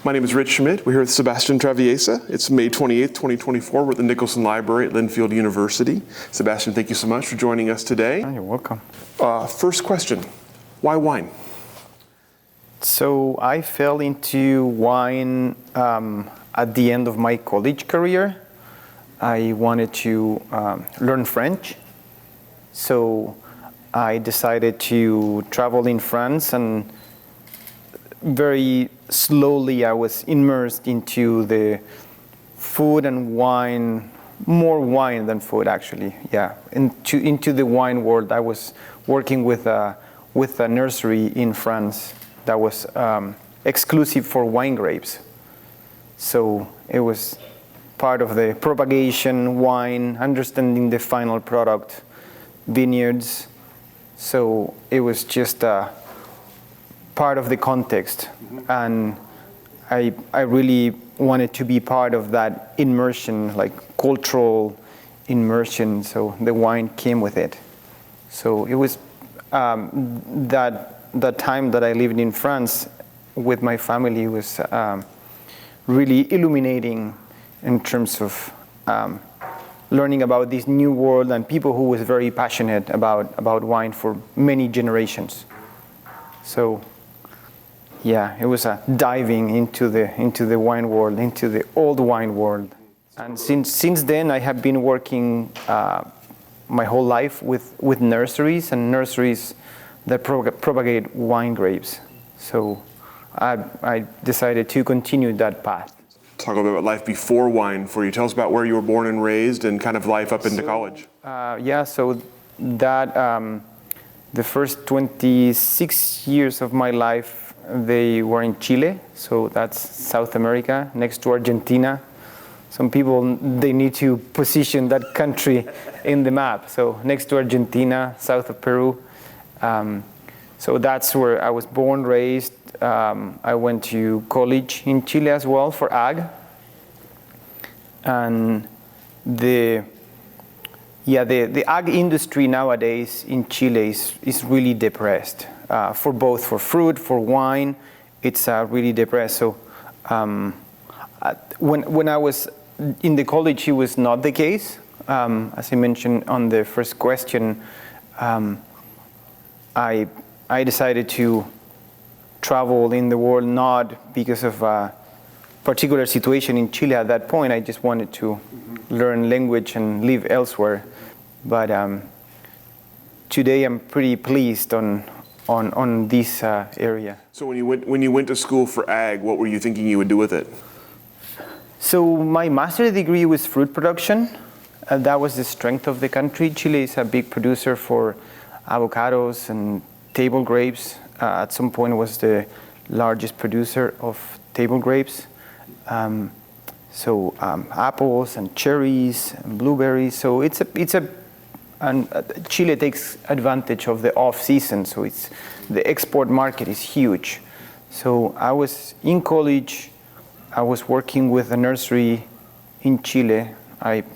My name is Rich Schmidt. We're here with Sebastian Traviesa. It's May 28th, 2024. We're at the Nicholson Library at Linfield University. Sebastian, thank you so much for joining us today. You're welcome. First question, why wine? So I fell into wine at the end of my college career. I wanted to learn French. So I decided to travel in France, and very slowly I was immersed into the food and wine, more wine than food actually, yeah, into the wine world. I was working with a nursery in France that was exclusive for wine grapes. So it was part of the propagation, wine, understanding the final product, vineyards. So it was just part of the context, and I really wanted to be part of that immersion, like cultural immersion, so the wine came with it. So it was that time that I lived in France with my family was really illuminating in terms of learning about this new world and people who was very passionate about wine for many generations. So yeah, it was a diving into the wine world, into the old wine world. And since then, I have been working my whole life with nurseries that propagate wine grapes. So I decided to continue that path. Talk a little bit about life before wine for you. Tell us about where you were born and raised and kind of life up into college. So that the first 26 years of my life, they were in Chile, so that's South America, next to Argentina. Some people, they need to position that country in the map. So next to Argentina, south of Peru. So that's where I was born, raised. I went to college in Chile as well for ag. And the ag industry nowadays in Chile is really depressed. For fruit, for wine, it's really depressed. So when I was in the college, it was not the case. As I mentioned on the first question, I decided to travel in the world not because of a particular situation in Chile at that point. I just wanted to learn language and live elsewhere. But today I'm pretty pleased on this area. So when you went to school for ag, what were you thinking you would do with it? So my master's degree was fruit production. That was the strength of the country. Chile is a big producer for avocados and table grapes. At some point it was the largest producer of table grapes. Apples and cherries and blueberries. So and Chile takes advantage of the off-season, so the export market is huge. So I was in college, I was working with a nursery in Chile. I've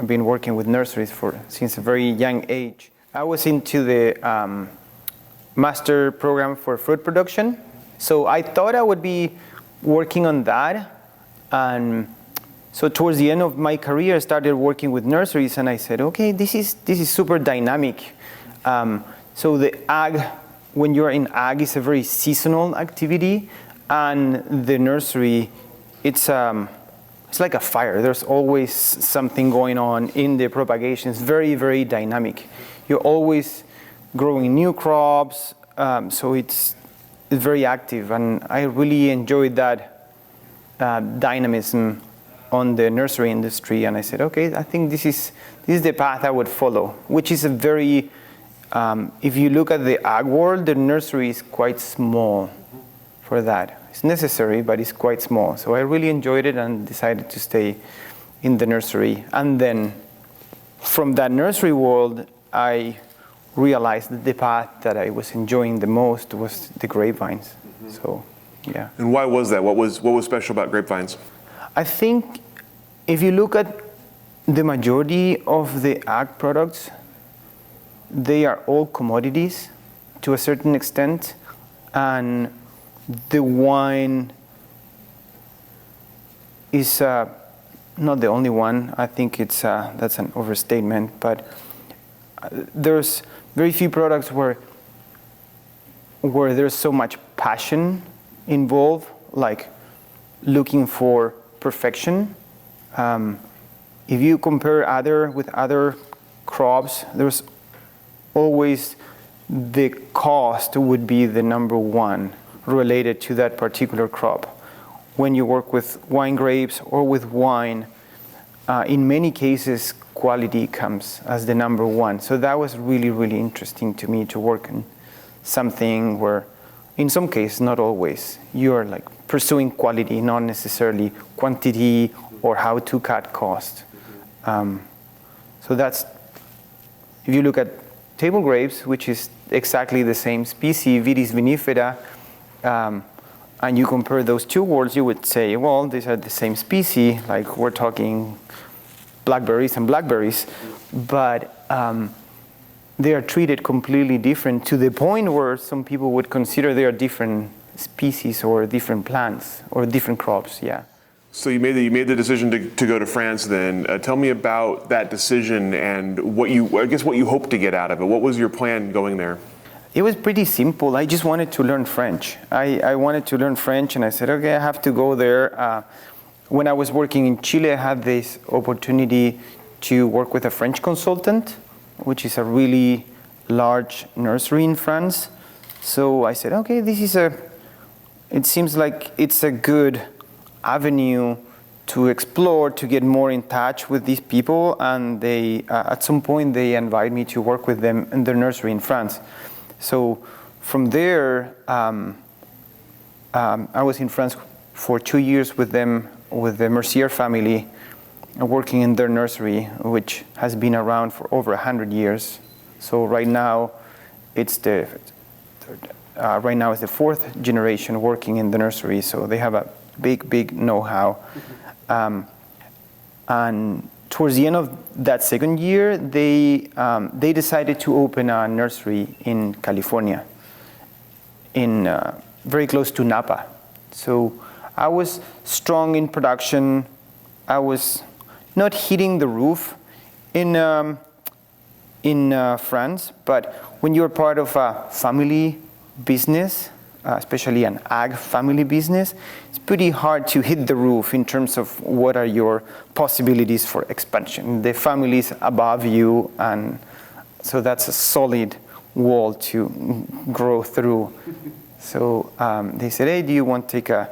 been working with nurseries since a very young age. I was into the master program for fruit production, so I thought I would be working on that. And so towards the end of my career, I started working with nurseries, and I said, okay, this is super dynamic. So the ag, when you're in ag, is a very seasonal activity, and the nursery, it's like a fire. There's always something going on in the propagation. It's very, very dynamic. You're always growing new crops, so it's very active, and I really enjoyed that dynamism on the nursery industry. And I said, okay, I think this is the path I would follow, which is a very, if you look at the ag world, the nursery is quite small for that. It's necessary, but it's quite small. So I really enjoyed it and decided to stay in the nursery. And then from that nursery world, I realized that the path that I was enjoying the most was the grapevines. So, yeah. And why was that? What was special about grapevines? I think if you look at the majority of the ag products, they are all commodities to a certain extent, and the wine is not the only one. I think that's an overstatement, but there's very few products where there's so much passion involved, like looking for perfection. If you compare with other crops, there's always the cost would be the number one related to that particular crop. When you work with wine grapes or with wine, in many cases, quality comes as the number one. So that was really, really interesting to me to work in something where, in some cases, not always, you're like pursuing quality, not necessarily quantity or how to cut cost. So that's, if you look at table grapes, which is exactly the same species, Vitis vinifera, and you compare those two worlds, you would say, well, these are the same species, like we're talking blackberries and blackberries, but they are treated completely different to the point where some people would consider they are different species or different plants or different crops, yeah. So you made the decision to go to France then. Tell me about that decision and what you hoped to get out of it. What was your plan going there? It was pretty simple. I just wanted to learn French. I wanted to learn French, and I said, okay, I have to go there. When I was working in Chile, I had this opportunity to work with a French consultant, which is a really large nursery in France. So I said, okay, it seems like it's a good avenue to explore, to get more in touch with these people. And they, at some point, they invited me to work with them in their nursery in France. So from there, I was in France for 2 years with them, with the Mercier family, working in their nursery, which has been around for over 100 years. So right now, it's the fourth generation working in the nursery. So they have a big know-how. And towards the end of that second year, they decided to open a nursery in California, very close to Napa. So I was strong in production. I was not hitting the roof in France, but when you're part of a family business, especially an ag family business, it's pretty hard to hit the roof in terms of what are your possibilities for expansion. The family is above you, and so that's a solid wall to grow through. So they said, hey, do you want to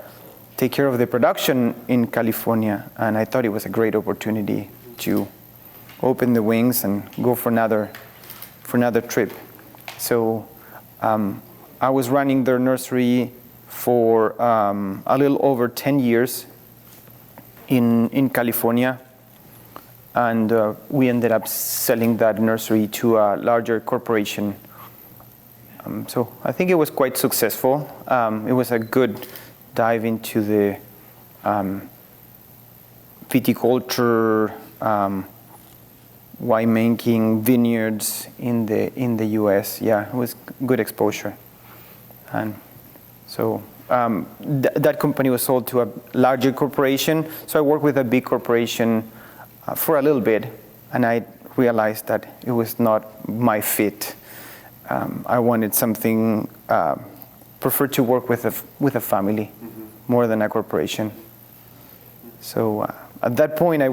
take care of the production in California? And I thought it was a great opportunity to open the wings and go for another trip. So I was running their nursery for a little over 10 years in California, and we ended up selling that nursery to a larger corporation. So I think it was quite successful. It was a good dive into the viticulture, winemaking, vineyards in the U.S. Yeah, it was good exposure. And so that company was sold to a larger corporation. So I worked with a big corporation for a little bit, and I realized that it was not my fit. I wanted something, preferred to work with a family more than a corporation. So at that point, I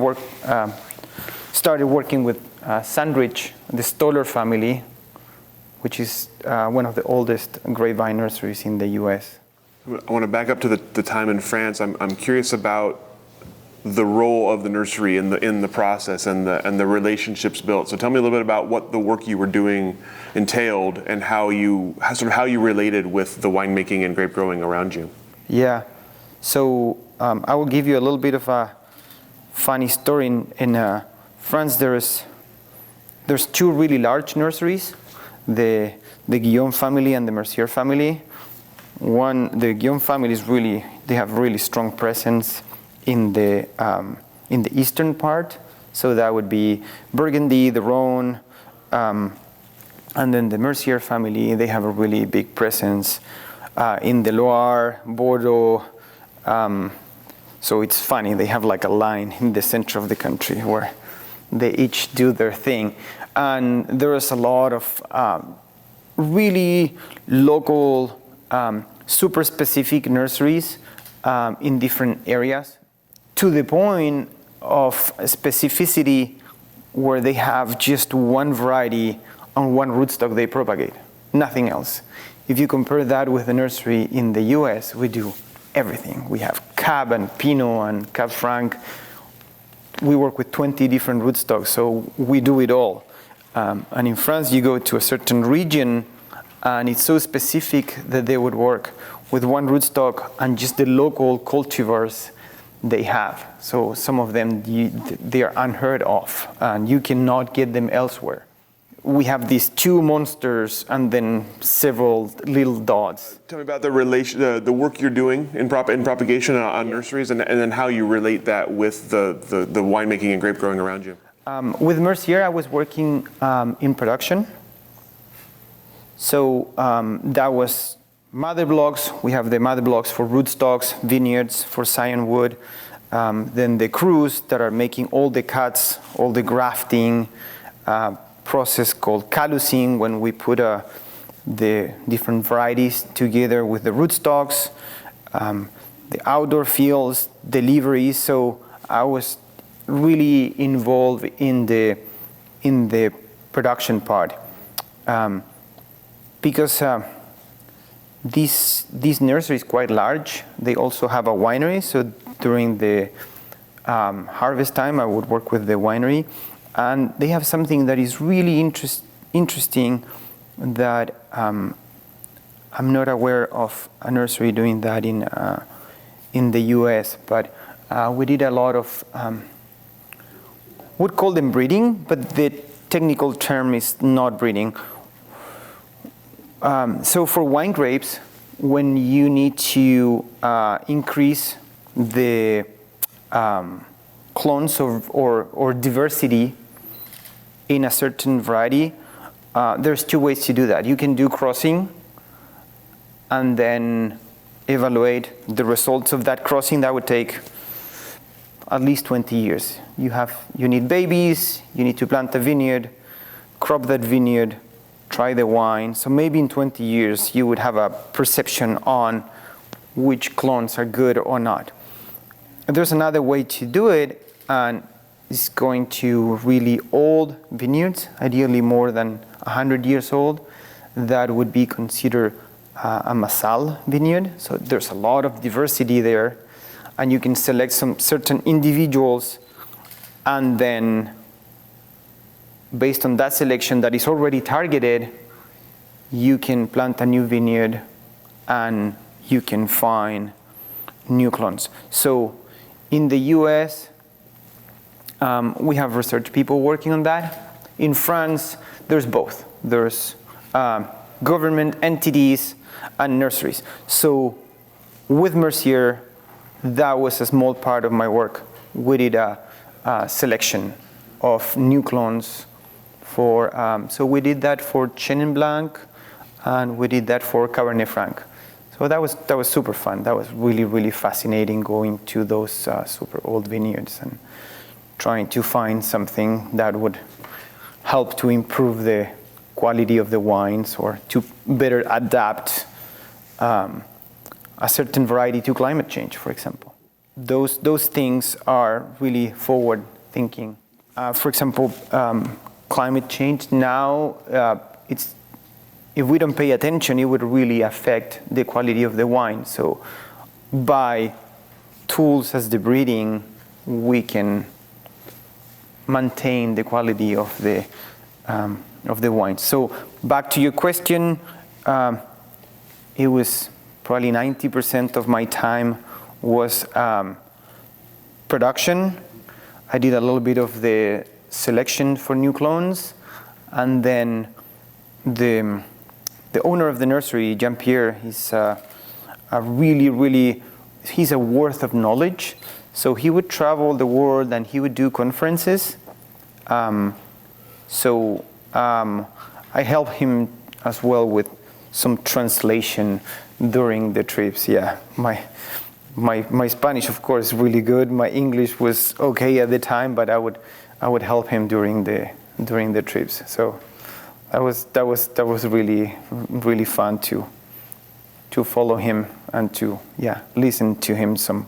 started working with Sunridge, the Stoller family, which is one of the oldest grapevine nurseries in the U.S. I want to back up to the time in France. I'm curious about the role of the nursery in the process and the relationships built. So tell me a little bit about what the work you were doing entailed and how you related with the winemaking and grape growing around you. Yeah. So I will give you a little bit of a funny story. In France, there's two really large nurseries, the Guillaume family and the Mercier family. The Guillaume family they have really strong presence in the eastern part. So that would be Burgundy, the Rhone, and then the Mercier family, they have a really big presence in the Loire, Bordeaux, So it's funny, they have like a line in the center of the country where they each do their thing. And there is a lot of really local, super specific nurseries in different areas, to the point of specificity where they have just one variety on one rootstock they propagate, nothing else. If you compare that with the nursery in the US, we do everything. We have Cab and Pinot and Cab Franc. We work with 20 different rootstocks, so we do it all. And in France, you go to a certain region, and it's so specific that they would work with one rootstock and just the local cultivars they have. So some of them, they are unheard of, and you cannot get them elsewhere. We have these two monsters and then several little dots. Tell me about the work you're doing in propagation on nurseries, and then how you relate that with the winemaking and grape growing around you. With Mercier, I was working in production. So that was mother blocks. We have the mother blocks for rootstocks, vineyards, for scion wood. Then the crews that are making all the cuts, all the grafting, process called calusing, when we put the different varieties together with the rootstocks, the outdoor fields, deliveries. So I was really involved in the production part, because this nursery is quite large. They also have a winery, so during the harvest time I would work with the winery, and they have something that is really interesting that I'm not aware of a nursery doing that in the US, but we did a lot of would call them breeding, but the technical term is not breeding. So for wine grapes, when you need to increase the clones or diversity in a certain variety, there's two ways to do that. You can do crossing and then evaluate the results of that crossing. That would take at least 20 years. You need babies, you need to plant a vineyard, crop that vineyard, try the wine. So maybe in 20 years you would have a perception on which clones are good or not. And there's another way to do it, and it's going to really old vineyards, ideally more than 100 years old. That would be considered a Massal vineyard. So there's a lot of diversity there, and you can select some certain individuals, and then based on that selection that is already targeted, you can plant a new vineyard and you can find new clones. So in the US, we have research people working on that. In France, there's both. There's government entities and nurseries. So with Mercier, that was a small part of my work. We did a selection of new clones for, so we did that for Chenin Blanc, and we did that for Cabernet Franc. So that was super fun. That was really, really fascinating, going to those super old vineyards and trying to find something that would help to improve the quality of the wines, or to better adapt a certain variety to climate change, for example. Those things are really forward thinking. For example, climate change now, if we don't pay attention, it would really affect the quality of the wine. So by tools as the breeding, we can maintain the quality of the wine. So back to your question, it was probably 90% of my time was production. I did a little bit of the selection for new clones, and then the owner of the nursery, Jean-Pierre, he's he's a worth of knowledge. So he would travel the world and he would do conferences. I helped him as well with some translation during the trips. Yeah, my Spanish, of course, really good. My English was okay at the time, but I would help him during the trips. So that was really fun to follow him and to listen to him some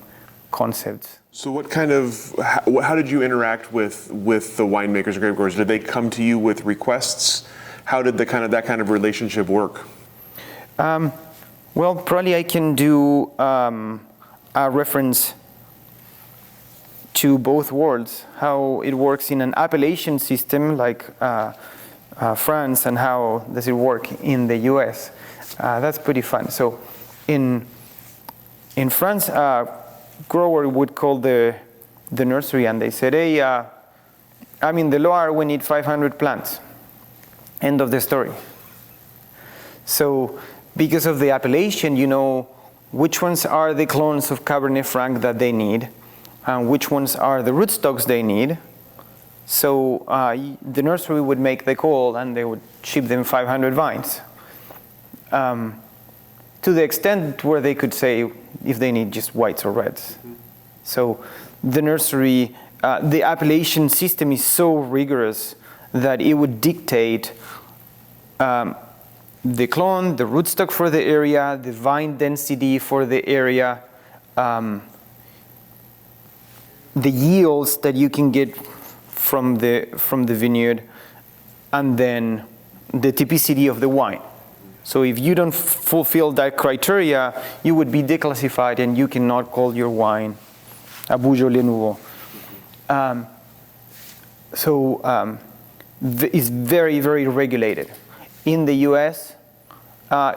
concepts. So how did you interact with the winemakers and grape growers? Did they come to you with requests? How did that kind of relationship work? Well, probably I can do a reference to both worlds, how it works in an appellation system like France, and how does it work in the US. That's pretty fun. So in France, grower would call the nursery and they said, hey, I'm in the Loire, we need 500 plants. End of the story. So because of the appellation, you know which ones are the clones of Cabernet Franc that they need, and which ones are the rootstocks they need. So the nursery would make the call and they would ship them 500 vines. To the extent where they could say if they need just whites or reds. So the nursery, the appellation system is so rigorous that it would dictate the clone, the rootstock for the area, the vine density for the area, the yields that you can get from the vineyard, and then the typicity of the wine. So if you don't fulfill that criteria, you would be declassified and you cannot call your wine a Beaujolais Nouveau. It's very, very regulated. In the US,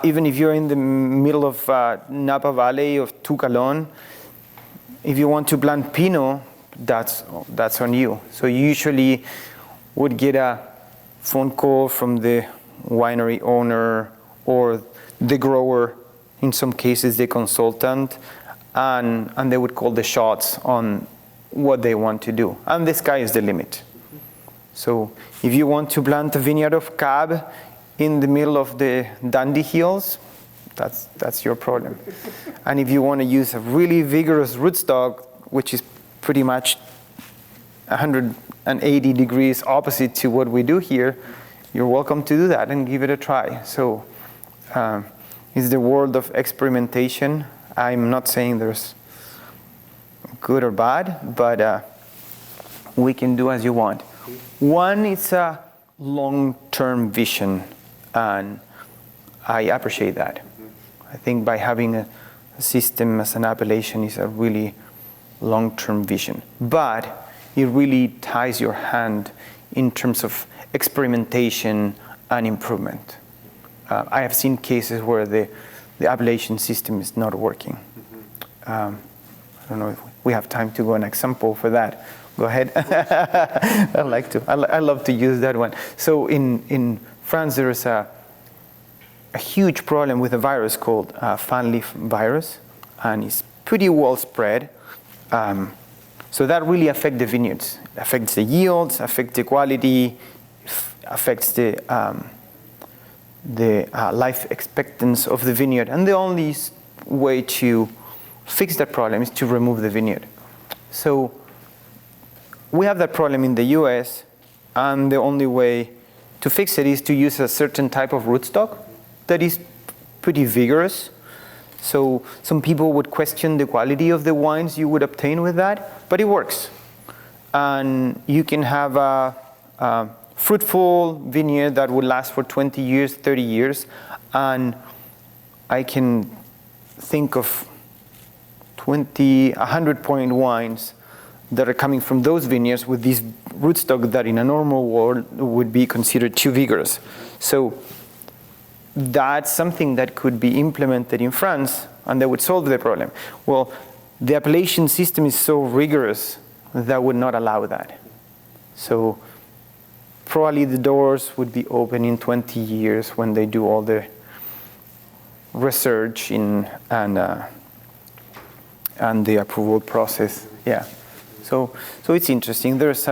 even if you're in the middle of Napa Valley of Tucalon, if you want to plant Pinot, that's on you. So you usually would get a phone call from the winery owner or the grower, in some cases the consultant, and they would call the shots on what they want to do. And the sky is the limit. So if you want to plant a vineyard of Cab in the middle of the Dundee Hills, that's your problem. And if you want to use a really vigorous rootstock, which is pretty much 180 degrees opposite to what we do here, you're welcome to do that and give it a try. So it's the world of experimentation. I'm not saying there's good or bad, but we can do as you want. One, it's a long-term vision, and I appreciate that. I think by having a system as an appellation is a really long-term vision. But it really ties your hand in terms of experimentation and improvement. I have seen cases where the appellation system is not working. I don't know if we have time to go an example for that. Go ahead. I like to. I love to use that one. So in France, there is a huge problem with a virus called fan leaf virus, and it's pretty well spread. So that really affects the vineyards. It affects the yields, affects the quality, affects the life expectancy of the vineyard. And the only way to fix that problem is to remove the vineyard. So we have that problem in the US, and the only way to fix it is to use a certain type of rootstock that is pretty vigorous. So some people would question the quality of the wines you would obtain with that, but it works. And you can have a fruitful vineyard that would last for 20 years, 30 years. And I can think of 100-point wines that are coming from those vineyards with this rootstock that in a normal world would be considered too vigorous. So that's something that could be implemented in France, and that would solve the problem. Well, the appellation system is so rigorous that would not allow that. So probably the doors would be open in 20 years when they do all the research and the approval process. Yeah. So it's interesting. There's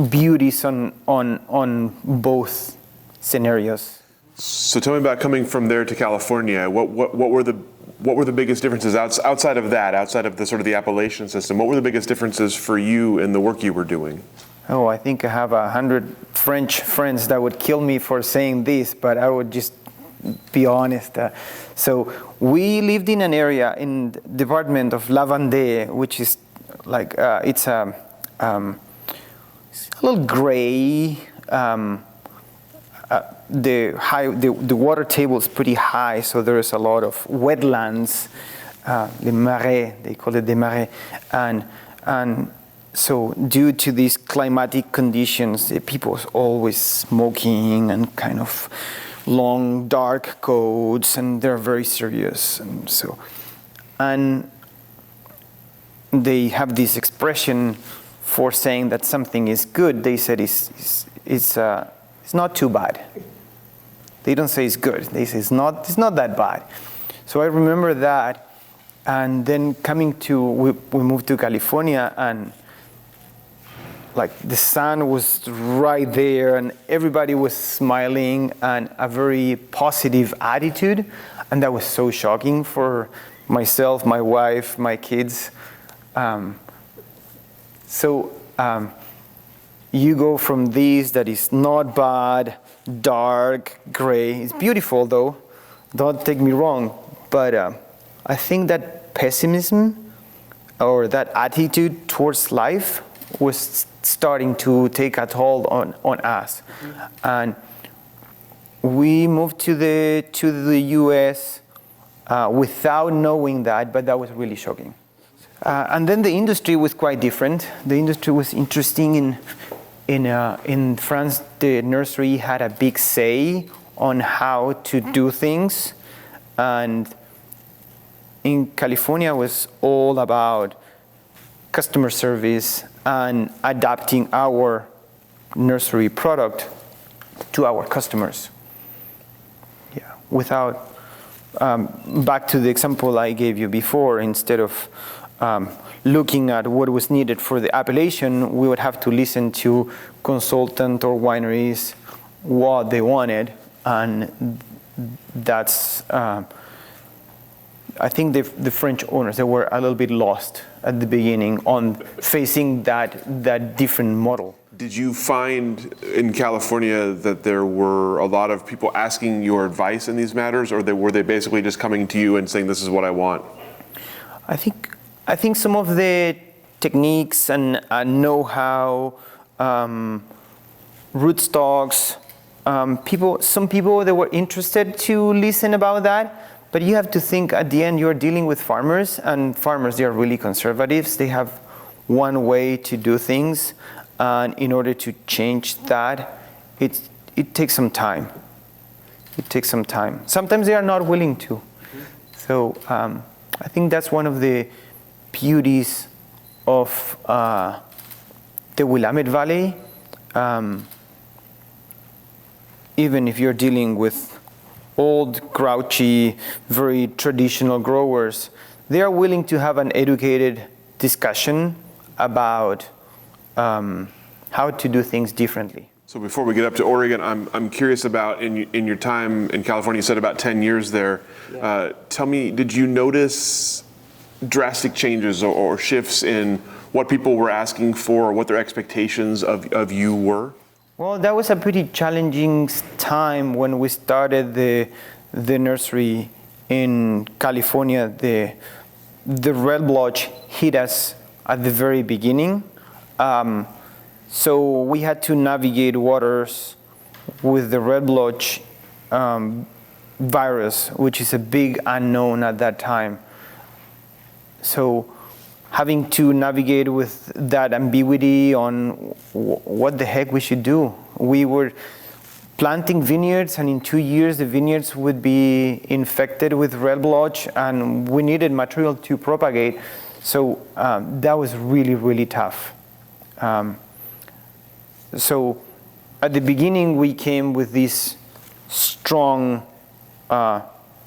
beauties on both scenarios. So tell me about coming from there to California. What were the biggest differences outside of that, outside of the sort of the appellation system? What were the biggest differences for you in the work you were doing? Oh, I think I have 100 French friends that would kill me for saying this, but I would just be honest. So we lived in an area in the department of La Vendée, which is like it's a little gray. The water table is pretty high, so there is a lot of wetlands, les marais, they call it des marais, and so due to these climatic conditions, the people are always smoking and kind of long dark coats, and they're very serious, and they have this expression for saying that something is good. They said it's not too bad. They don't say it's good. They say it's not that bad. So I remember that, and then we moved to California, and like the sun was right there, and everybody was smiling and a very positive attitude, and that was so shocking for myself, my wife, my kids. You go from this that is not bad, dark, gray. It's beautiful though, don't take me wrong, but I think that pessimism or that attitude towards life was starting to take a toll on us. And we moved to the US without knowing that, but that was really shocking. And then the industry was quite different. The industry was interesting. In France, the nursery had a big say on how to do things, and in California was all about customer service and adapting our nursery product to our customers. Yeah, without back to the example I gave you before, instead of looking at what was needed for the appellation, we would have to listen to consultant or wineries what they wanted, and that's I think the French owners, they were a little bit lost at the beginning on facing that different model. Did you find in California that there were a lot of people asking your advice in these matters, or were they basically just coming to you and saying, this is what I want? I think some of the techniques and know-how, rootstocks, some people that were interested to listen about that, but you have to think at the end you're dealing with farmers, and farmers, they are really conservatives. They have one way to do things, and in order to change that, it takes some time. It takes some time. Sometimes they are not willing to. So I think that's one of the beauties of the Willamette Valley. Even if you're dealing with old, grouchy, very traditional growers, they are willing to have an educated discussion about how to do things differently. So before we get up to Oregon, I'm curious about in your time in California, you said about 10 years there. Yeah. Tell me, did you notice drastic changes or shifts in what people were asking for, or what their expectations of you were? Well, that was a pretty challenging time when we started the nursery in California. The red blotch hit us at the very beginning. So we had to navigate waters with the red blotch virus, which is a big unknown at that time. So having to navigate with that ambiguity on what the heck we should do. We were planting vineyards, and in 2 years the vineyards would be infected with red blotch, and we needed material to propagate. So that was really, really tough. So at the beginning we came with this strong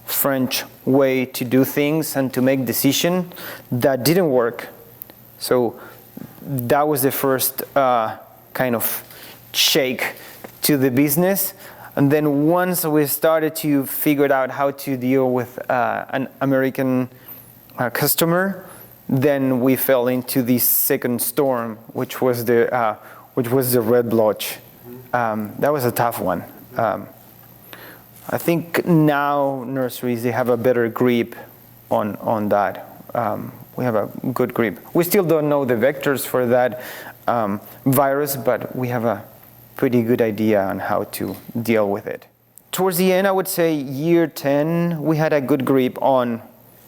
French way to do things and to make decisions that didn't work. So that was the first kind of shake to the business. And then once we started to figure out how to deal with an American customer, then we fell into the second storm, which was the red blotch. That was a tough one. I think now nurseries, they have a better grip on that. We have a good grip. We still don't know the vectors for that virus, but we have a pretty good idea on how to deal with it. Towards the end, I would say year 10, we had a good grip on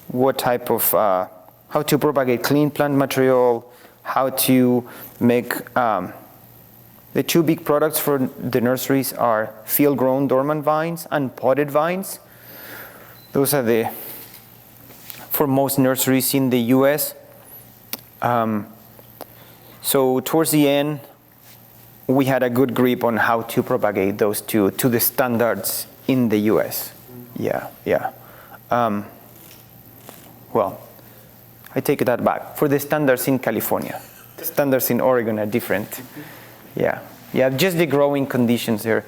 what type of, how to propagate clean plant material, how to make, the two big products for the nurseries are field-grown dormant vines and potted vines. Those are for most nurseries in the US. So towards the end, we had a good grip on how to propagate those two to the standards in the US. Yeah. Well, I take that back. For the standards in California. The standards in Oregon are different. Yeah, just the growing conditions are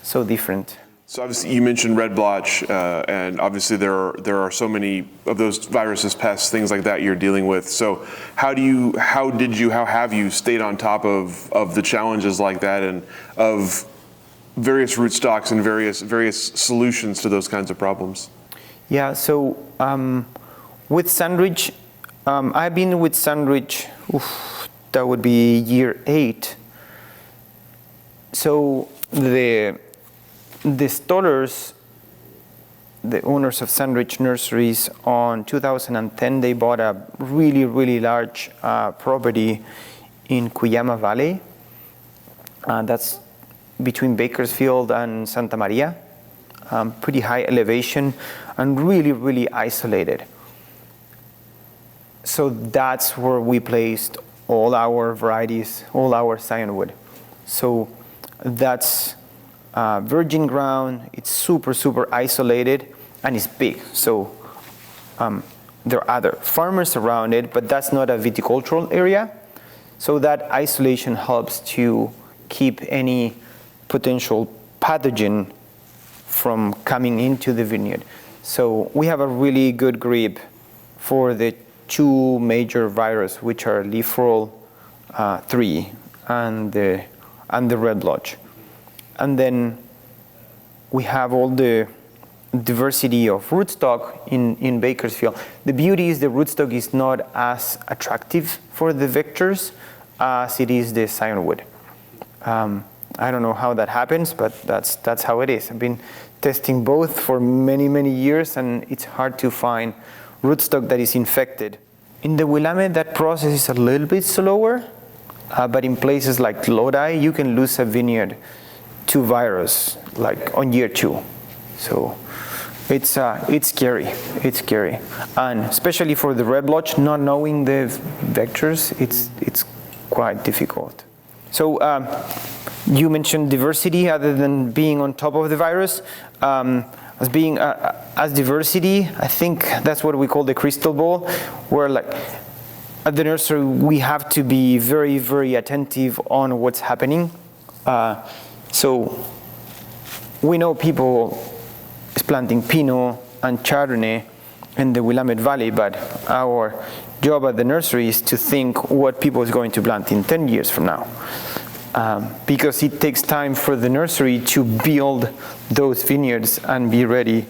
so different. So obviously you mentioned red blotch, and obviously there are so many of those viruses, pests, things like that you're dealing with. So how have you stayed on top of the challenges like that and of various rootstocks and various solutions to those kinds of problems? Yeah, so with Sunridge, I've been with Sunridge, that would be year 8. So the installers, the owners of Sunridge Nurseries, on 2010, they bought a really, really large property in Cuyama Valley. That's between Bakersfield and Santa Maria. Pretty high elevation and really, really isolated. So that's where we placed all our varieties, all our cyanwood. So that's virgin ground. It's super, super isolated, and it's big. So there are other farmers around it, but that's not a viticultural area. So that isolation helps to keep any potential pathogen from coming into the vineyard. So we have a really good grip for the two major viruses, which are leaf roll 3 and the red blotch. And then we have all the diversity of rootstock in Bakersfield. The beauty is the rootstock is not as attractive for the vectors as it is the cyanwood. I don't know how that happens, but that's how it is. I've been testing both for many, many years, and it's hard to find rootstock that is infected. In the Willamette, that process is a little bit slower, but in places like Lodi, you can lose a vineyard to virus, like on year 2. So it's scary. It's scary, and especially for the red blotch, not knowing the vectors, it's quite difficult. So you mentioned diversity, other than being on top of the virus. As diversity, I think that's what we call the crystal ball, where like at the nursery we have to be very, very attentive on what's happening. So we know people is planting Pinot and Chardonnay in the Willamette Valley, but our job at the nursery is to think what people is going to plant in 10 years from now. Because it takes time for the nursery to build those vineyards and be ready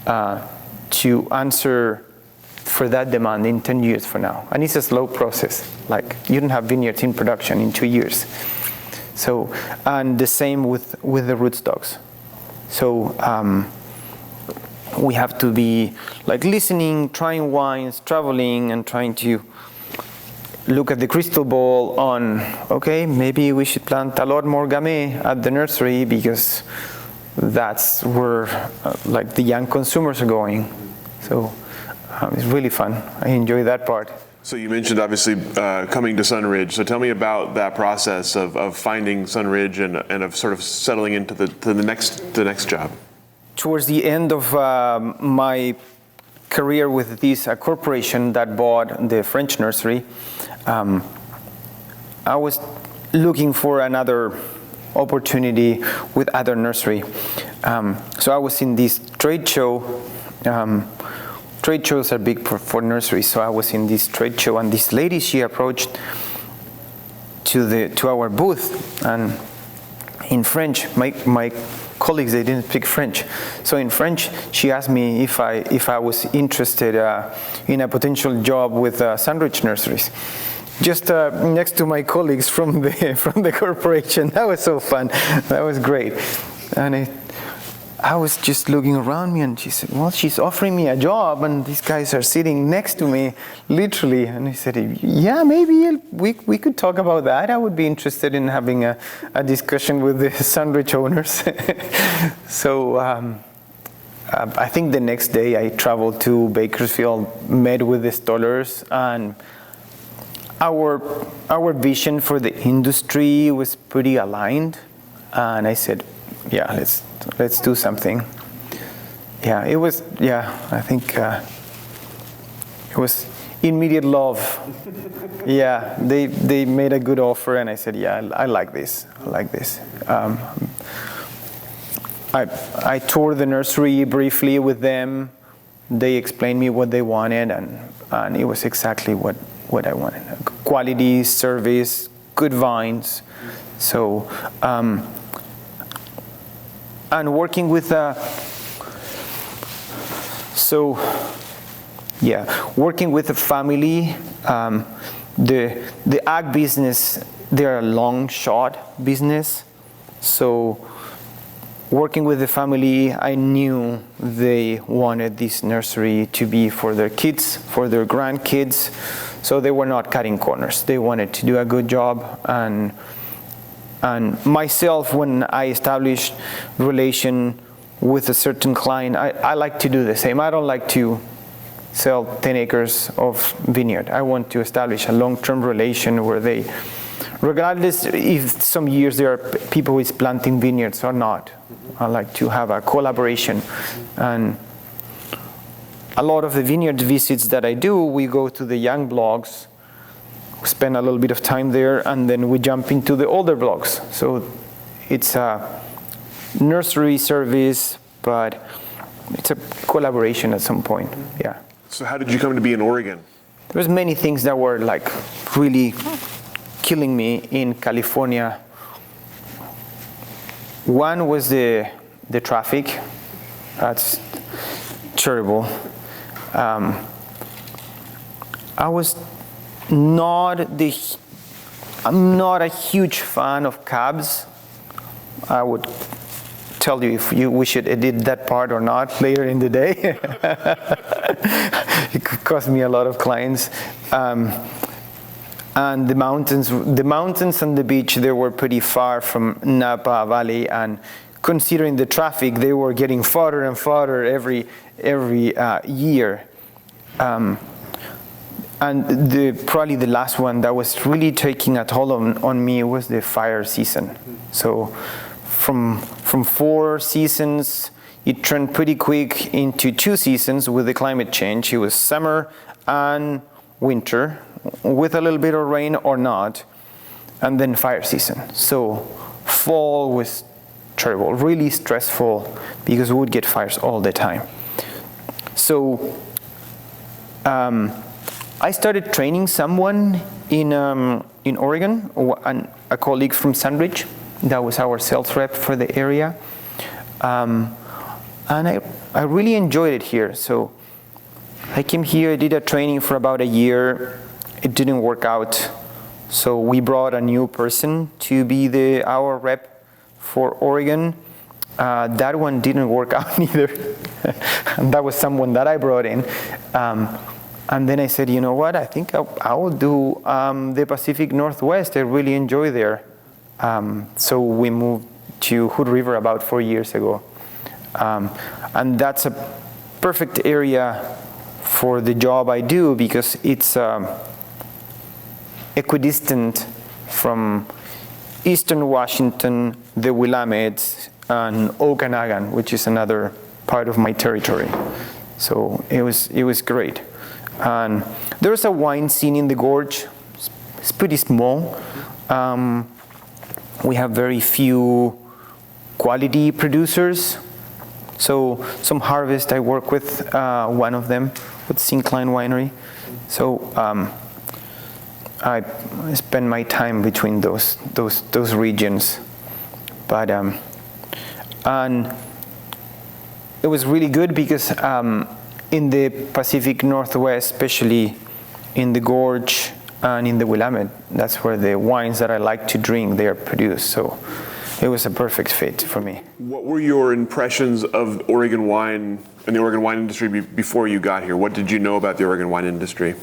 to answer for that demand in 10 years from now. And it's a slow process. Like, you don't have vineyards in production in 2 years. So, and the same with the rootstocks. So we have to be like listening, trying wines, traveling, and trying to look at the crystal ball on, okay, maybe we should plant a lot more Gamay at the nursery because that's where like the young consumers are going. So it's really fun. I enjoy that part. So you mentioned obviously coming to Sunridge. So tell me about that process of finding Sunridge and of sort of settling into the next job. Towards the end of my career with this corporation that bought the French nursery, I was looking for another opportunity with other nursery. So I was in this trade show. Trade shows are big for nurseries, so I was in this trade show, and this lady, she approached to our booth, and in French, my colleagues, they didn't speak French, so in French she asked me if I was interested in a potential job with Sunridge Nurseries, just next to my colleagues from the corporation. That was so fun. That was great. And I was just looking around me, and she said, well, she's offering me a job, and these guys are sitting next to me, literally. And I said, yeah, maybe we could talk about that. I would be interested in having a discussion with the Sunridge owners. So I think the next day I traveled to Bakersfield, met with the installers, and our vision for the industry was pretty aligned. And I said, yeah, let's do something. Yeah, it was, I think it was immediate love. Yeah, they made a good offer, and I said, yeah, I like this. I toured the nursery briefly with them. They explained me what they wanted, and it was exactly what I wanted. Quality, service, good vines. So, and working with working with a family, the ag business, they're a long shot business. So working with the family, I knew they wanted this nursery to be for their kids, for their grandkids. So they were not cutting corners. They wanted to do a good job. And myself, when I establish relation with a certain client, I like to do the same. I don't like to sell 10 acres of vineyard. I want to establish a long-term relation where they, regardless if some years there are people who is planting vineyards or not, I like to have a collaboration. And a lot of the vineyard visits that I do, we go to the young blocks, spend a little bit of time there, and then we jump into the older blocks. So it's a nursery service, but it's a collaboration at some point. Yeah. So how did you come to be in Oregon? There was many things that were like really killing me in California. One was the traffic. That's terrible. I'm not a huge fan of cabs. I would tell you if we should edit that part or not later in the day. It could cost me a lot of clients. And the mountains and the beach, they were pretty far from Napa Valley, and considering the traffic, they were getting farther and farther every year. And probably the last one that was really taking a toll on me was the fire season. So from 4 seasons, it turned pretty quick into 2 seasons with the climate change. It was summer and winter, with a little bit of rain or not, and then fire season. So fall was terrible, really stressful, because we would get fires all the time. So I started training someone in Oregon, a colleague from Sunridge. That was our sales rep for the area. And I really enjoyed it here. So I came here, did a training for about a year. It didn't work out. So we brought a new person to be our rep for Oregon. That one didn't work out either. And that was someone that I brought in. And then I said, you know what, I think I will do the Pacific Northwest. I really enjoy there. So we moved to Hood River about 4 years ago. And that's a perfect area for the job I do, because it's equidistant from Eastern Washington, the Willamettes, and Okanagan, which is another part of my territory. So it was great. And there's a wine scene in the gorge. It's pretty small. we have very few quality producers. So some harvest, I work with one of them, with Syncline Winery. So I spend my time between those regions. But and it was really good because in the Pacific Northwest, especially in the Gorge and in the Willamette, that's where the wines that I like to drink, they are produced. So it was a perfect fit for me. What were your impressions of Oregon wine and the Oregon wine industry before you got here? What did you know about the Oregon wine industry?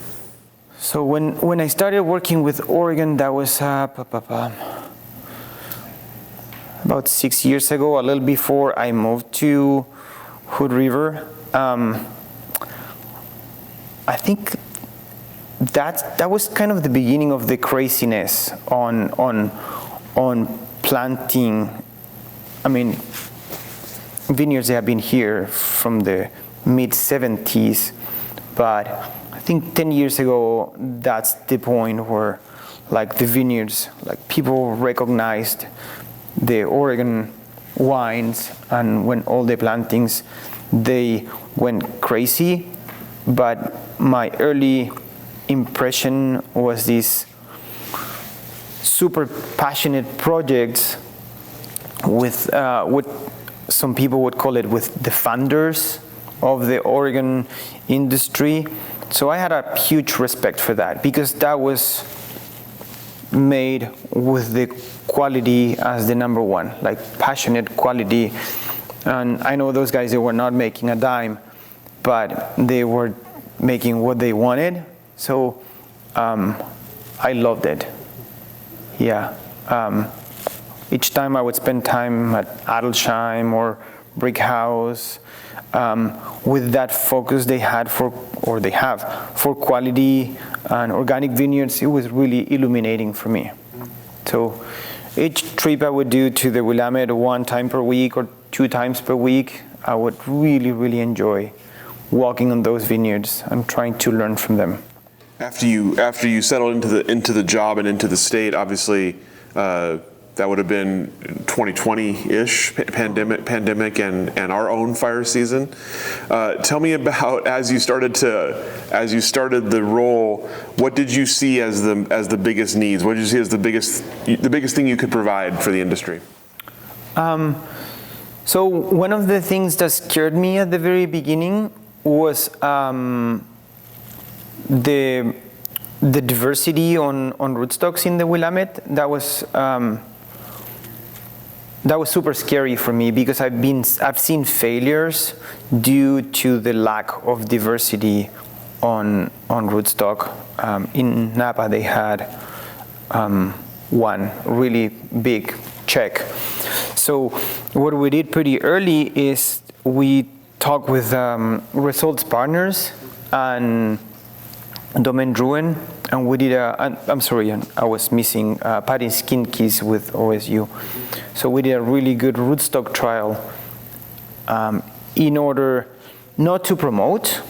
So when I started working with Oregon, that was about 6 years ago, a little before I moved to Hood River. I think that was kind of the beginning of the craziness on planting. I mean, vineyards, they have been here from the mid-70s, but I think 10 years ago, that's the point where, like, the vineyards, like, people recognized the Oregon wines, and when all the plantings, they went crazy. But my early impression was these super passionate projects with what some people would call it with the founders of the Oregon industry. So I had a huge respect for that, because that was made with the quality as the number one, like passionate quality. And I know those guys, they were not making a dime, but they were making what they wanted. So I loved it. Yeah. Each time I would spend time at Adelsheim or Brick House, with that focus they had they have for quality and organic vineyards, it was really illuminating for me. So each trip I would do to the Willamette 1 time per week or 2 times per week, I would really, really enjoy walking on those vineyards and trying to learn from them. After you settled into the job and into the state, obviously that would have been 2020-ish, pandemic and our own fire season. Tell me about as you started the role, what did you see as the biggest needs? What did you see as the biggest thing you could provide for the industry? So one of the things that scared me at the very beginning was the diversity on rootstocks in the Willamette. That was super scary for me, because I've seen failures due to the lack of diversity on rootstock. In Napa, they had one really big check. So what we did pretty early is we talked with Results Partners and Domaine Drouin, and we did I'm sorry, I was missing Patty Skinkeys with OSU. So we did a really good rootstock trial in order not to promote,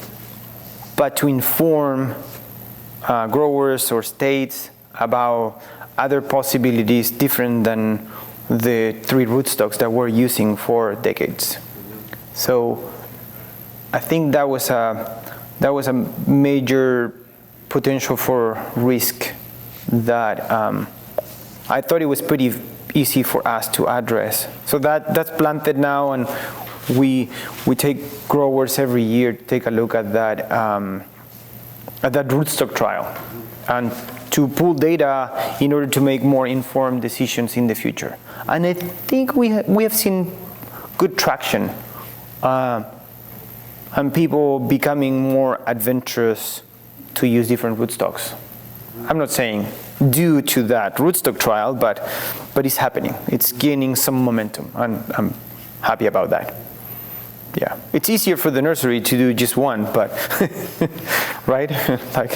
but to inform growers or states about other possibilities different than the 3 rootstocks that we're using for decades. So I think that was a major potential for risk that I thought it was pretty easy for us to address. So that's planted now, and we take growers every year to take a look at that rootstock trial and to pull data in order to make more informed decisions in the future. And I think we have seen good traction and people becoming more adventurous to use different rootstocks. I'm not saying due to that rootstock trial, but it's happening. It's gaining some momentum, and I'm happy about that. Yeah, it's easier for the nursery to do just one, but right, like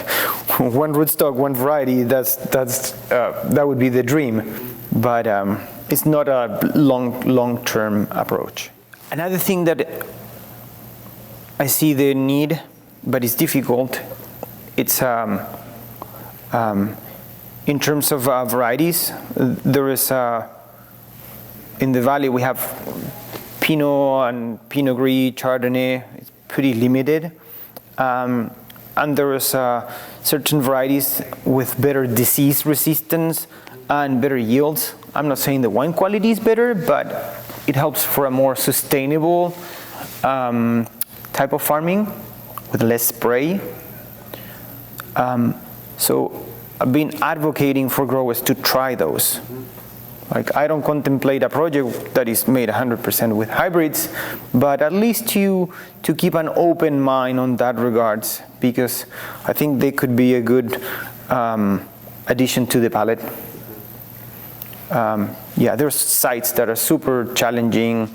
one rootstock, one variety. That would be the dream, but it's not a long-term approach. Another thing that I see the need, but it's difficult. It's in terms of varieties. There is in the valley we have Pinot and Pinot Gris, Chardonnay. It's pretty limited. And there is certain varieties with better disease resistance and better yields. I'm not saying the wine quality is better, but it helps for a more sustainable type of farming with less spray. So I've been advocating for growers to try those. Like, I don't contemplate a project that is made 100% with hybrids, but at least to keep an open mind on that regards, because I think they could be a good addition to the palette. Yeah, there's sites that are super challenging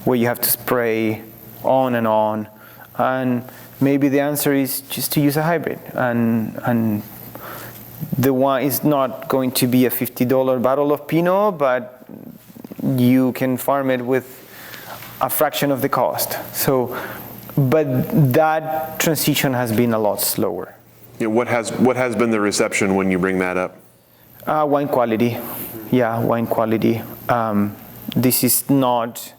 where you have to spray on, and maybe the answer is just to use a hybrid, and the wine is not going to be a $50 bottle of Pinot, but you can farm it with a fraction of the cost. So, but that transition has been a lot slower. You know, what has been the reception when you bring that up? Wine quality. Yeah, wine quality. This is not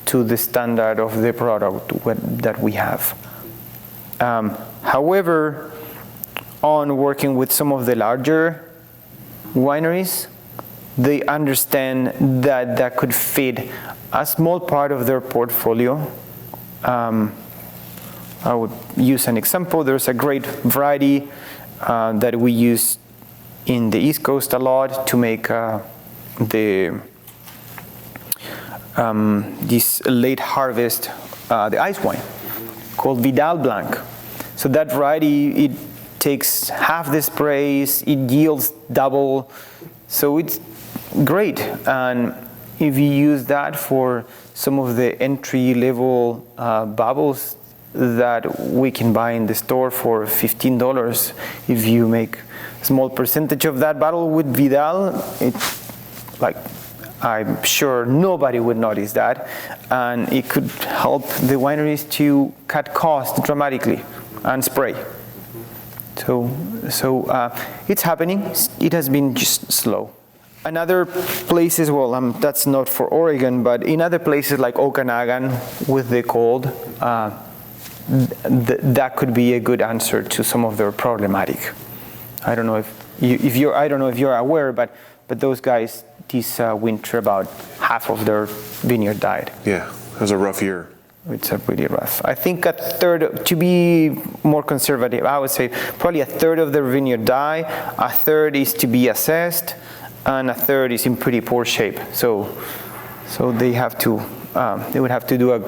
to the standard of the product that we have. However, on working with some of the larger wineries, they understand that that could fit a small part of their portfolio. I would use an example. There's a great variety that we use in the East Coast a lot to make this late harvest, the ice wine, called Vidal Blanc. So that variety, it takes half the sprays, it yields double, so it's great. And if you use that for some of the entry-level bubbles that we can buy in the store for $15, if you make a small percentage of that bottle with Vidal, it's like, I'm sure nobody would notice that, and it could help the wineries to cut costs dramatically and spray. So it's happening. It has been just slow. In other places, well, that's not for Oregon, but in other places like Okanagan with the cold, that could be a good answer to some of their problematic. I don't know if you're aware, but those guys this winter about half of their vineyard died. Yeah, it was a rough year. It's a pretty rough. I think a third, to be more conservative, I would say probably a third of their vineyard die, a third is to be assessed, and a third is in pretty poor shape. So they have to, they would have to do a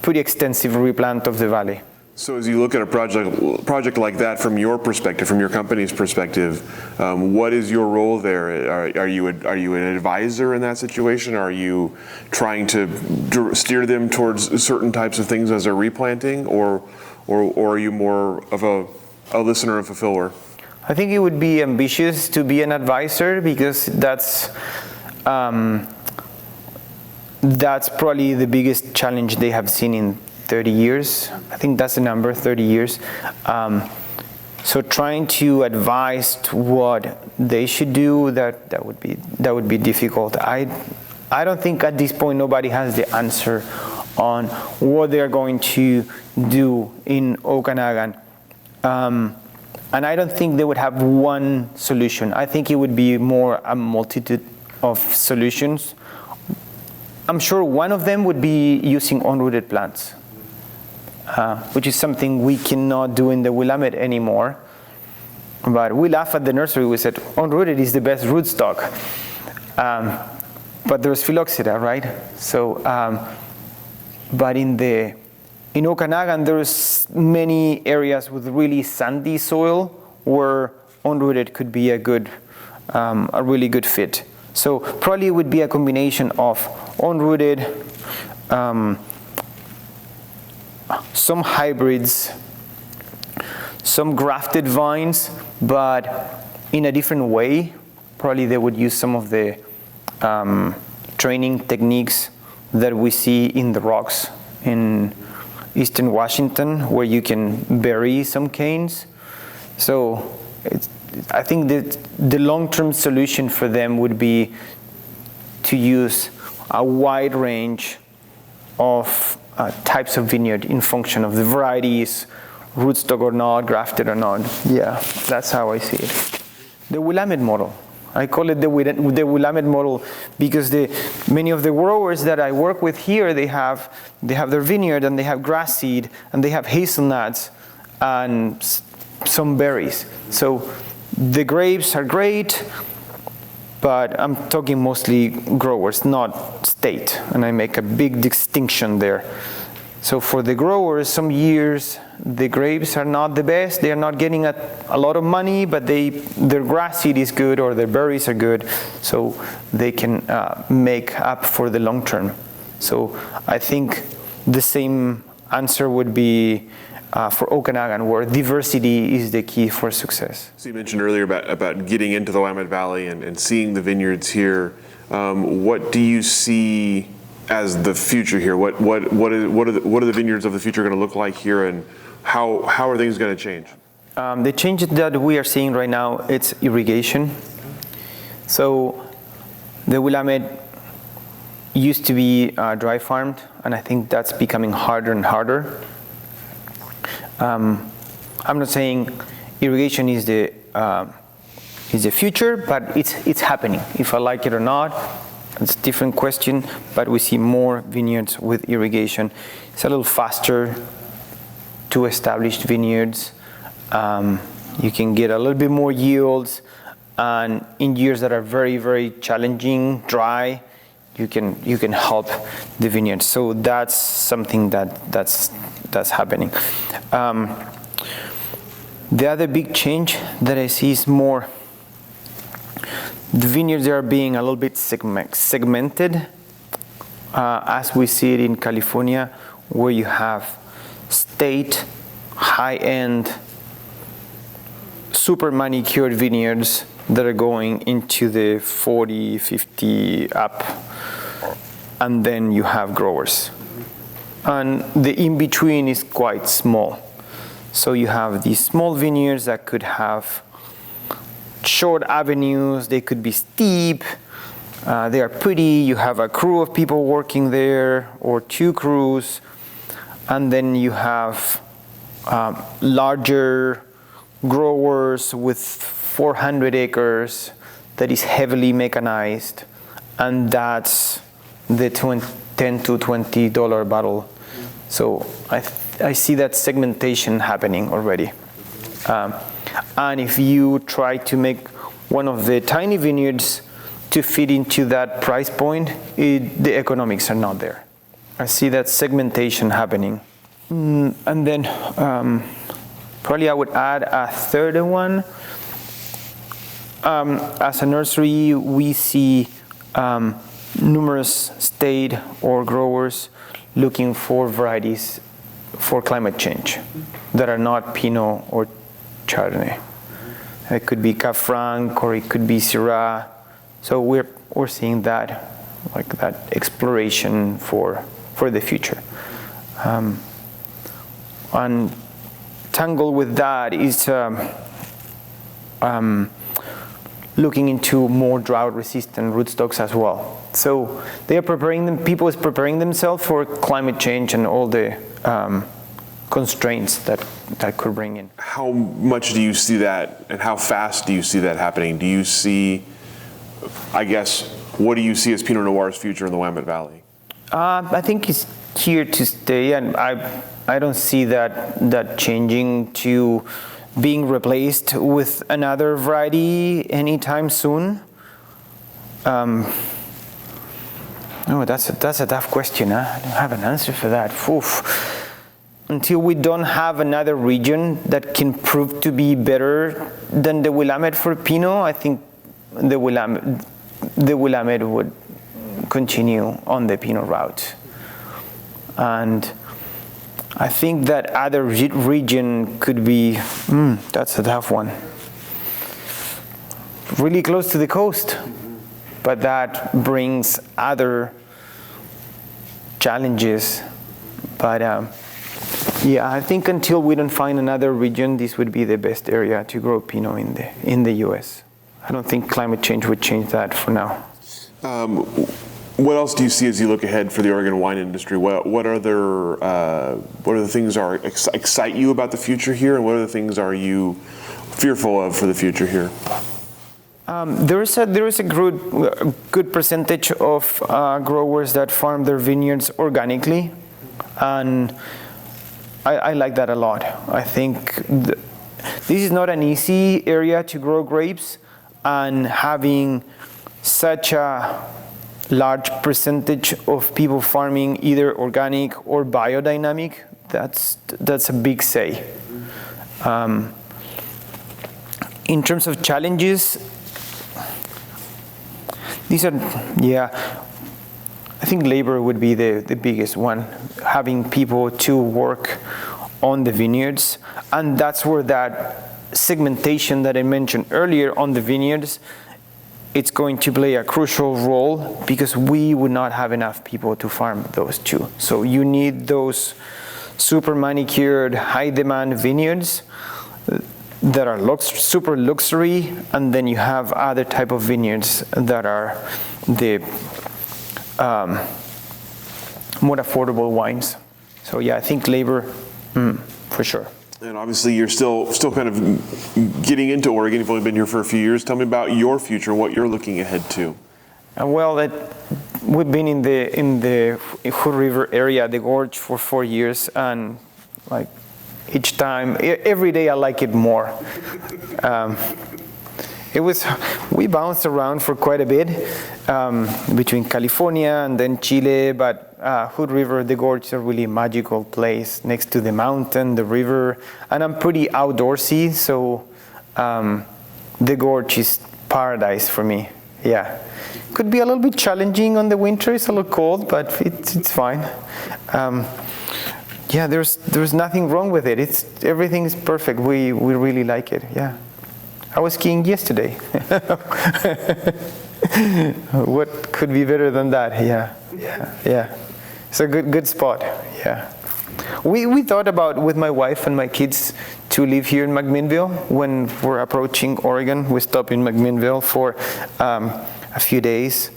pretty extensive replant of the valley. So as you look at a project like that from your perspective, from your company's perspective, what is your role there? Are you an advisor in that situation? Are you trying to steer them towards certain types of things as they're replanting, or are you more of a listener and fulfiller? I think it would be ambitious to be an advisor, because that's probably the biggest challenge they have seen in 30 years. I think that's the number, 30 years. So trying to advise what they should do, that would be difficult. I don't think at this point nobody has the answer on what they're going to do in Okanagan. And I don't think they would have one solution. I think it would be more a multitude of solutions. I'm sure one of them would be using unrooted plants, which is something we cannot do in the Willamette anymore. But we laugh at the nursery. We said, unrooted is the best rootstock. But there's phylloxera, right? So, but in Okanagan, there's many areas with really sandy soil where unrooted could be a really good fit. So probably it would be a combination of unrooted, some hybrids, some grafted vines, but in a different way. Probably they would use some of the training techniques that we see in the rocks in Eastern Washington, where you can bury some canes. So I think that the long-term solution for them would be to use a wide range of types of vineyard in function of the varieties, rootstock or not, grafted or not. Yeah, that's how I see it. The Willamette model. I call it the Willamette model because many of the growers that I work with here, they have their vineyard and they have grass seed and they have hazelnuts and some berries. So the grapes are great, but I'm talking mostly growers, not state, and I make a big distinction there. So for the growers, some years the grapes are not the best. They are not getting a lot of money, but their grass seed is good or their berries are good, so they can make up for the long term. So I think the same answer would be for Okanagan, where diversity is the key for success. So you mentioned earlier about getting into the Willamette Valley and seeing the vineyards here. What do you see as the future here? What are the vineyards of the future going to look like here, and how are things going to change? The change that we are seeing right now, it's irrigation. So the Willamette used to be dry farmed, and I think that's becoming harder and harder. I'm not saying irrigation is the future, but it's happening. If I like it or not, it's a different question, but we see more vineyards with irrigation. It's a little faster to established vineyards. You can get a little bit more yields, and in years that are very, very challenging, dry, you can help the vineyards. So that's something that's happening. The other big change that I see is more the vineyards are being a little bit segmented, as we see it in California, where you have state, high-end, super manicured vineyards that are going into the 40, 50 up, and then you have growers. And the in-between is quite small. So you have these small vineyards that could have short avenues, they could be steep, they are pretty, you have a crew of people working there, or two crews, and then you have larger growers with 400 acres that is heavily mechanized, and that's the $10 to $20 bottle. So I see that segmentation happening already. And if you try to make one of the tiny vineyards to fit into that price point, the economics are not there. I see that segmentation happening. And then probably I would add a third one. As a nursery, we see numerous state or growers looking for varieties for climate change that are not Pinot or Chardonnay. It could be Cab Franc or it could be Syrah. So we're seeing that, like that exploration for the future. And tangled with that is looking into more drought-resistant rootstocks as well. So they are people is preparing themselves for climate change and all the constraints that could bring in. How much do you see that, and how fast do you see that happening? Do you see, I guess, what do you see as Pinot Noir's future in the Willamette Valley? I think it's here to stay, and I don't see that changing to being replaced with another variety anytime soon. Oh, that's a tough question. Huh? I don't have an answer for that. Oof. Until we don't have another region that can prove to be better than the Willamette for Pinot, I think the Willamette would continue on the Pinot route. And I think that other region could be, that's a tough one. Really close to the coast, but that brings other challenges. But yeah, I think until we don't find another region, this would be the best area to grow Pinot in the US. I don't think climate change would change that for now. What else do you see as you look ahead for the Oregon wine industry? What are the things excite you about the future here, and what are the things are you fearful of for the future here? There is a good percentage of growers that farm their vineyards organically, and I like that a lot. I think this is not an easy area to grow grapes, and having such a large percentage of people farming either organic or biodynamic, that's a big say. In terms of challenges, I think labor would be the biggest one, having people to work on the vineyards, and that's where that segmentation that I mentioned earlier on the vineyards, it's going to play a crucial role, because we would not have enough people to farm those two. So you need those super manicured, high demand vineyards that are super luxury, and then you have other type of vineyards that are the more affordable wines. So yeah, I think labor, for sure. And obviously you're still kind of getting into Oregon. You've only been here for a few years. Tell me about your future, what you're looking ahead to. Well, we've been in the Hood River area, the gorge, for 4 years, and like each time, every day I like it more. We bounced around for quite a bit between California and then Chile, but Hood River, the gorge, is a really magical place next to the mountain, the river, and I'm pretty outdoorsy, so the gorge is paradise for me. Yeah, could be a little bit challenging on the winter. It's a little cold, but it's fine. Yeah, there's nothing wrong with it. Everything is perfect. We really like it. Yeah. I was skiing yesterday. What could be better than that? Yeah. It's a good spot. Yeah. We thought about, with my wife and my kids, to live here in McMinnville. When we're approaching Oregon, we stop in McMinnville for a few days,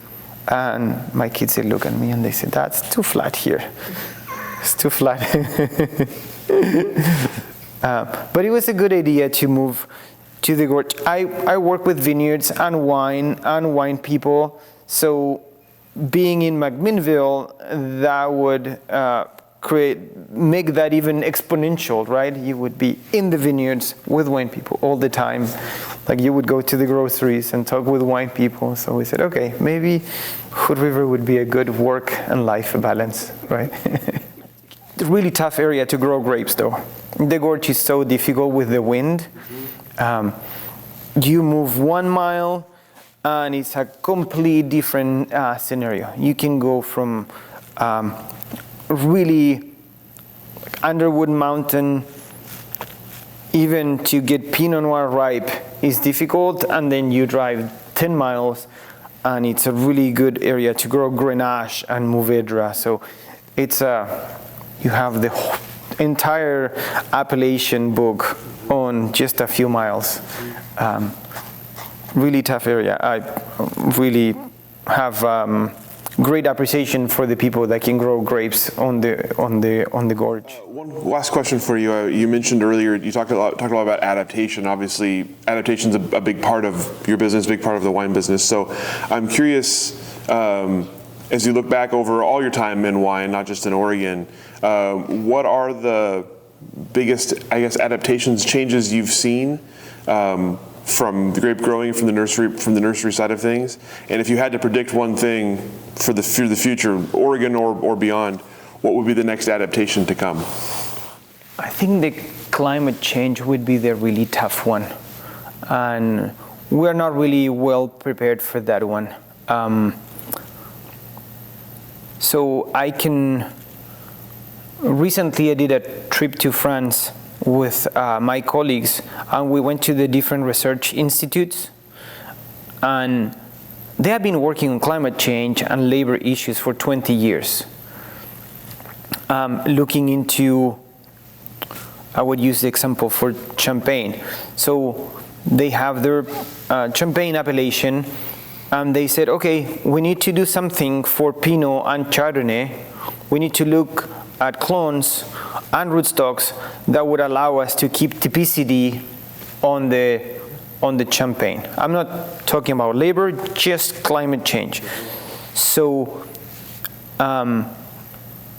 and my kids, they look at me and they say, "That's too flat here. It's too flat." But it was a good idea to move to the gorge. I work with vineyards and wine people, so being in McMinnville, that would make that even exponential, right? You would be in the vineyards with wine people all the time. Like, you would go to the groceries and talk with wine people. So we said, okay, maybe Hood River would be a good work and life balance, right? It's a really tough area to grow grapes, though. The gorge is so difficult with the wind. You move 1 mile, and it's a complete different scenario. You can go from really Underwood Mountain, even to get Pinot Noir ripe is difficult, and then you drive 10 miles, and it's a really good area to grow Grenache and Mourvedre. So it's you have the entire Appalachian book on just a few miles. Really tough area. I really have great appreciation for the people that can grow grapes on the gorge. One last question for you. You mentioned earlier, you talked a lot about adaptation. Obviously, adaptation's a big part of your business, big part of the wine business. So I'm curious, as you look back over all your time in wine, not just in Oregon, what are the biggest, I guess, adaptations, changes you've seen from the grape growing, from the nursery side of things? And if you had to predict one thing for the future, Oregon or beyond, what would be the next adaptation to come? I think the climate change would be the really tough one, and we're not really well prepared for that one. So recently I did a trip to France with my colleagues, and we went to the different research institutes, and they have been working on climate change and labor issues for 20 years. Looking into, I would use the example for Champagne. So they have their Champagne appellation, and they said, okay, we need to do something for Pinot and Chardonnay. We need to look at clones and rootstocks that would allow us to keep typicity on the champagne. I'm not talking about labor, just climate change. So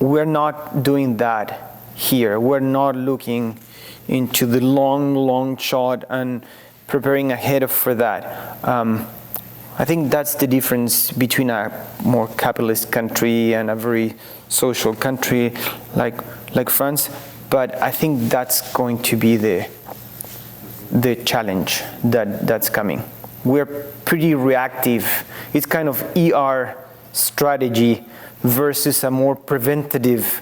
we're not doing that here. We're not looking into the long shot and preparing ahead for that. I think that's the difference between a more capitalist country and a very social country like France. But I think that's going to be the challenge that's coming. We're pretty reactive. It's kind of ER strategy versus a more preventative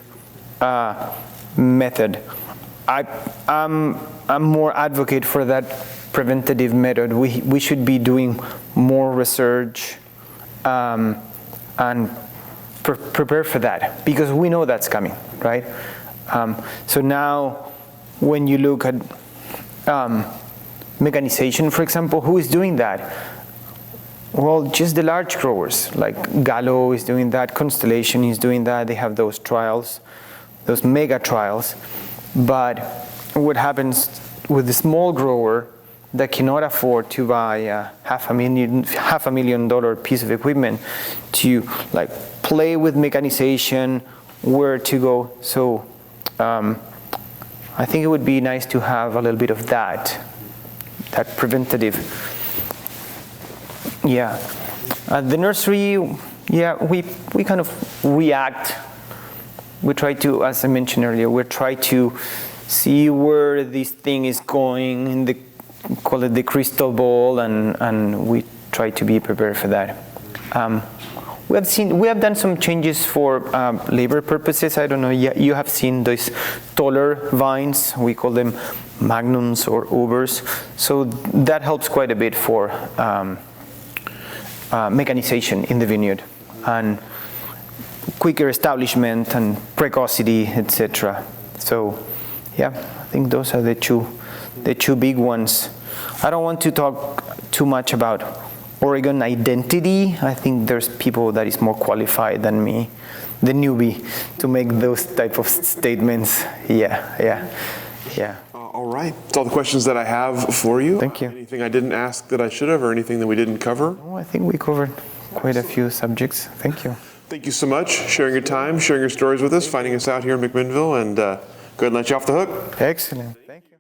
method. I'm more advocate for that preventative method. We should be doing more research and prepare for that, because we know that's coming, right? So now when you look at mechanization, for example, who is doing that? Well, just the large growers, like Gallo is doing that, Constellation is doing that. They have those trials, those mega trials. But what happens with the small grower that cannot afford to buy a $500,000 piece of equipment to like play with mechanization, where to go? So I think it would be nice to have a little bit of that preventative. Yeah, at the nursery, yeah, we kind of react. We try to, as I mentioned earlier, we try to see where this thing is going in the, call it the crystal ball, and we try to be prepared for that. We have done some changes for labor purposes. I don't know, you have seen those taller vines. We call them magnums or ubers. So that helps quite a bit for mechanization in the vineyard, and quicker establishment and precocity, etc. So yeah, I think those are the two big ones. I don't want to talk too much about Oregon identity. I think there's people that is more qualified than me, the newbie, to make those type of statements. Yeah. All right. That's all the questions that I have for you. Thank you. Anything I didn't ask that I should have, or anything that we didn't cover? No, I think we covered quite a few subjects. Thank you. Thank you so much, sharing your time, sharing your stories with us, finding us out here in McMinnville, and go ahead and let you off the hook. Excellent. Thank you.